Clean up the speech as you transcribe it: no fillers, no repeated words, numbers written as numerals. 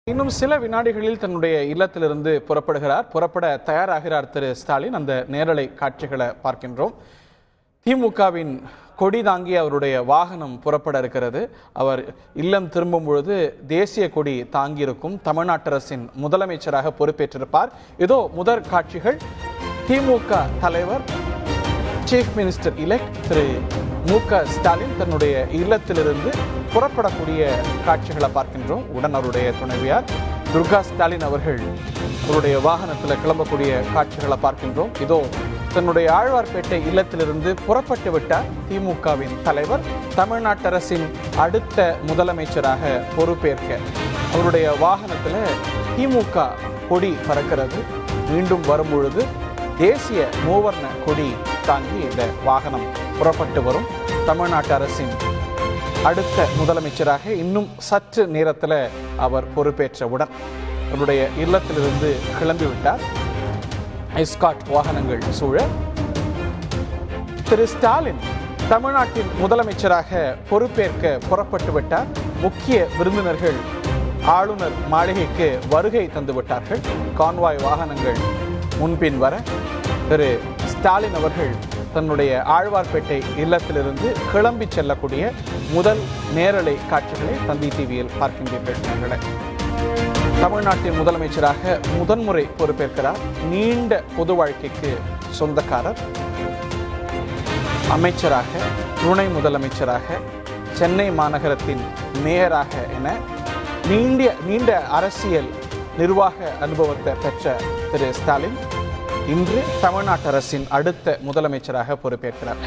இன்னும் சில வினாடிகளில் தன்னுடைய இல்லத்திலிருந்து புறப்பட தயாராகிறார் திரு ஸ்டாலின். அந்த நேரலை காட்சிகளை பார்க்கின்றோம். திமுகவின் கொடி தாங்கி அவருடைய வாகனம் புறப்பட இருக்கிறது. அவர் இல்லம் திரும்பும் பொழுது தேசிய கொடி தாங்கியிருக்கும். தமிழ்நாட்டு அரசின் முதலமைச்சராக பொறுப்பேற்றிருப்பார். இதோ முதற் காட்சிகள். திமுக தலைவர் சீஃப் மினிஸ்டர் எலெக்ட் திரு மு.க. ஸ்டாலின் தன்னுடைய இல்லத்திலிருந்து புறப்படக்கூடிய காட்சிகளை பார்க்கின்றோம். உடன் அவருடைய துணைவியார் துர்கா ஸ்டாலின் அவர்கள் அவருடைய வாகனத்தில் கிளம்பக்கூடிய காட்சிகளை பார்க்கின்றோம். இதோ தன்னுடைய ஆழ்வார்பேட்டை இல்லத்திலிருந்து புறப்பட்டு விட்டார் திமுகவின் தலைவர். தமிழ்நாட்டு அரசின் அடுத்த முதலமைச்சராக பொறுப்பேற்க அவருடைய வாகனத்தில் திமுக கொடி பறக்கிறது. மீண்டும் வரும்பொழுது தேசிய மூவர்ண கொடி தாங்கி இந்த வாகனம் புறப்பட்டு வரும். தமிழ்நாட்டு அரசின் அடுத்த முதலமைச்சராக இன்னும் சற்று நேரத்தில் அவர் பொறுப்பேற்றவுடன் அவருடைய இல்லத்திலிருந்து கிளம்பிவிட்டார். எஸ்கார்ட் வாகனங்கள் சூழ திரு ஸ்டாலின் தமிழ்நாட்டின் முதலமைச்சராக பொறுப்பேற்க புறப்பட்டு விட்டார். முக்கிய விருந்தினர்கள் ஆளுநர் மாளிகைக்கு வருகை தந்து விட்டார்கள். கான்வாய் வாகனங்கள் முன்பின் வர திரு ஸ்டாலின் அவர்கள் தன்னுடைய ஆழ்வார்பேட்டை இல்லத்திலிருந்து கிளம்பி செல்லக்கூடிய முதல் நேரலை காட்சிகளை தந்தி டிவியில் பார்க்கின்றீர்கள். தமிழ்நாட்டின் முதலமைச்சராக முதன்முறை பொறுப்பேற்கிறார். நீண்ட பொது வாழ்க்கைக்கு சொந்தக்காரர். அமைச்சராக, துணை முதலமைச்சராக, சென்னை மாநகரத்தின் மேயராக என நீண்ட அரசியல் நிர்வாக அனுபவத்தை பெற்ற திரு ஸ்டாலின் இன்று தமிழ்நாட்டு அரசின் அடுத்த முதலமைச்சராக பொறுப்பேற்கிறார்.